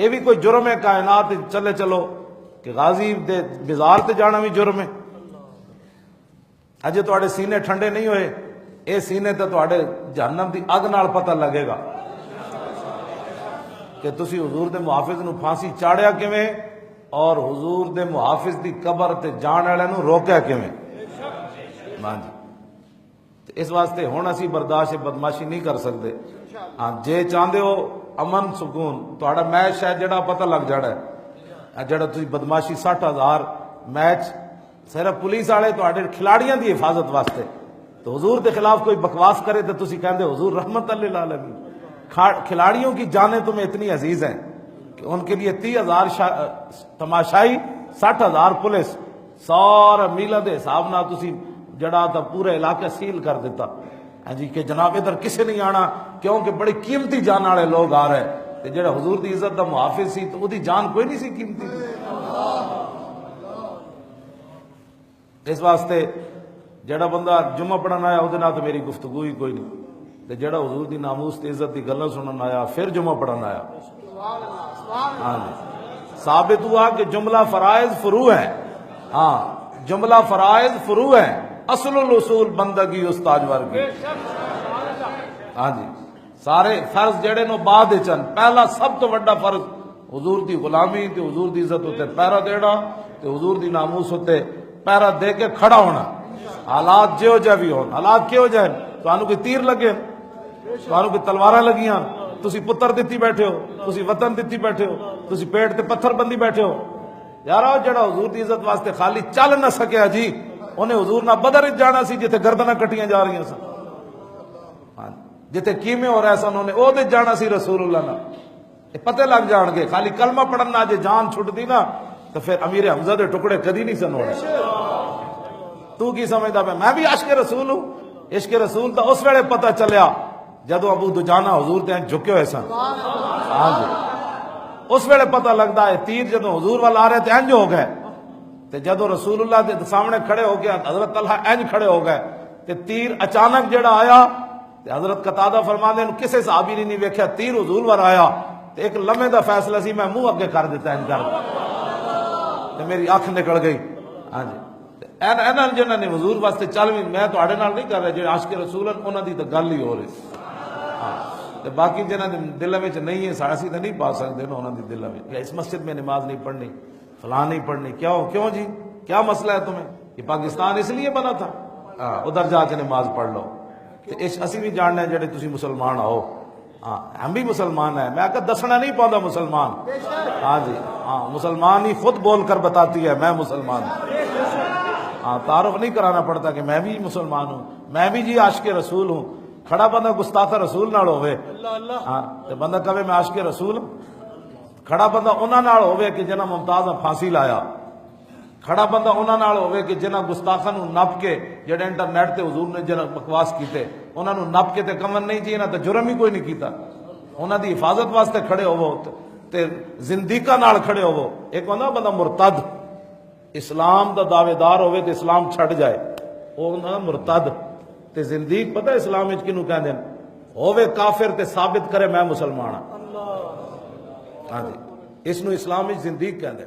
یہ بھی کوئی جرم ہے کائنات چلے چلو کہ غازی دے بازار تے جانا بھی جرم ہے؟ اجے تواڈے سینے ٹھنڈے نہیں ہوئے، اے سینے تے تواڈے جہنم دی اگ نال پتہ لگے گا کہ تسی حضور دے محافظ نو پھانسی چاڑیا کیویں اور حضور دے محافظ دی قبر تے جان والے نو روکیا کیویں۔ ہاں جی، اس واسطے ہن اسی برداشت بدماشی نہیں کر سکتے۔ ہاں جے چاہندے ہو امن سکون تہاڈا میچ ہے جڑا پتہ لگ جانا ہے، جڑا تسی بدماشی 60,000 میچ صرف پولیس والے تہاڈے کھلاڑیاں دی حفاظت واسطے، تو حضور دے خلاف کوئی بکواس کرے تو تسی کہندے حضور رحمت للعالمین۔ کھلاڑیوں کی جانیں تمہیں اتنی عزیز ہیں کہ ان کے لیے 30,000 تماشائی، 60,000 پولیس، سارا میلہ دے حساب نہ تسی جڑا تا پورے علاقے سیل کر دیتا ہاں جی کہ جناب ادھر کسے نہیں آنا کیونکہ بڑی قیمتی جان والے لوگ آ رہے تے جڑا حضور دی عزت دا محافظ سی تو وہ دی جان کوئی نہیں سی قیمتی تھی۔ اس واسطے جڑا بندہ جمعہ پڑھن آیا وہ نال تو میری گفتگو ہی کوئی نہیں، تے جڑا حضور دی ناموس تے عزت دی گلاں سنن آیا پھر جمعہ پڑھن آیا۔ ہاں جی، ثابت ہوا کہ جملہ فرائض فروع ہیں۔ ہاں جملہ فرائض فروع ہیں، اصل الاصول بندگی استاج ورگی۔ ہاں جی، سارے فرض جڑے نو بعد چن، پہلا سب تو بڑا فرض حضور دی غلامی تے حضور دی عزت ہوتے پیرا دینا تے حضور دی ناموس ہوتے پیرا دے کے کھڑا ہونا، حالات جو جا بھی ہون۔ حالات کیوں جائیں؟ تانوں کوئی تیر لگے، تانوں کوئی تلواراں لگیاں، تسی پتر دتی بیٹھے ہو، تسی وطن دتی بیٹھے ہو، تسی پیٹ تے پتھر بندی بیٹھے ہو۔ یارو جڑا حضور دی عزت واسطے خالی چل نہ سکیا جی انہیں حضور نہ بدر جانا سی جتھے گردناں کٹیاں جا رہی سن، جتھے کیمے ہو رہے سن انہوں نے او دے جانا سی رسول اللہ نہ، یہ پتہ لگ جان گے۔ خالی کلمہ پڑھنا جے جان چھٹ دی نا تو پھر امیر حمزہ دے ٹکڑے کدی نہیں سن ہونے۔ تو کی سمجھدا میں بھی عاشق رسول ہوں؟ عشق رسول تو اس ویلے پتہ چلیا جدو ابو دجانہ حضور تے جھکے ہوئے سن۔ ہاں جی، اس ویلے پتہ لگتا ہے تیر جدو حضور والا آ رہے تھے انج ہو گئے، تے جدو رسول اللہ دے سامنے کھڑے ہو گیا حضرت طلحہ انج کھڑے ہو گئے تے تیر اچانک جڑا آیا تے حضرت قتادہ فرماندے نے کسے صحابی نے نہیں ویکھیا، تیر حضور ور آیا تے ایک لمحے دا فیصلہ سی میں منہ اگے کر دیتا انج کر تے میری اکھ نکل گئی۔ ہاں جی، اینا جنہاں نے حضور واسطے چل بھی میں تواڈے نال نہیں کر رہا، جڑے عاشق رسول ہیں انہاں دی تے گل ہی ہو رہی تے باقی جنہاں دے دل وچ نہیں ہے ساڈا سی تے نہیں پا سکدے نا انہاں دی دل وچ، اس مسجد میں نماز نہیں پڑھنی، فلاں نہیں پڑھنی، کیوں جی کیا مسئلہ ہے تمہیں؟ یہ پاکستان اس لیے بنا تھا ادھر جا کے نماز پڑھ لو۔ اسی بھی جاننا ہے جڑے تسی مسلمان آؤ، ہاں ہم بھی مسلمان ہیں، میں کہ دسنا نہیں پاؤں مسلمان۔ ہاں جی، ہاں مسلمان ہی خود بول کر بتاتی ہے میں مسلمان ہوں۔ ہاں تعارف نہیں کرانا پڑتا کہ میں بھی مسلمان ہوں، میں بھی جی عاشق رسول ہوں۔ کھڑا بندہ گستاخ رسول نال ہوئے، ہاں تے بندہ کہے میں عاشق رسول ہوں۔ کھڑا بندہ انہاں نال ہوئے کہ جنہاں ممتاز نے پھانسی لایا، کھڑا بندہ انہاں نال ہوئے کہ جنہاں گستاخاں نو نپ کے جڑے انٹرنیٹ تے حضور نے جنہاں بکواس کیتے انہاں نو نپ کے تے کمن نہیں جی، انہاں تے جرم ہی کوئی نہیں کیتا، انہاں دی حفاظت واسطے کھڑے ہوو تے زندیقاں نال کھڑے ہوو۔ ایک ہوندا بندہ مرتد، اسلام دا دعوے دار ہوئے تے اسلام چھڑ جائے، وہ ہوندا مرتد تے زندیق پتہ اسلام وچ کینوں کہندے نے؟ ہووے کافر تے ثابت کرے میں مسلمان ہاں۔ ہاں جی، اس نو اسلام وچ زندیق کہندے۔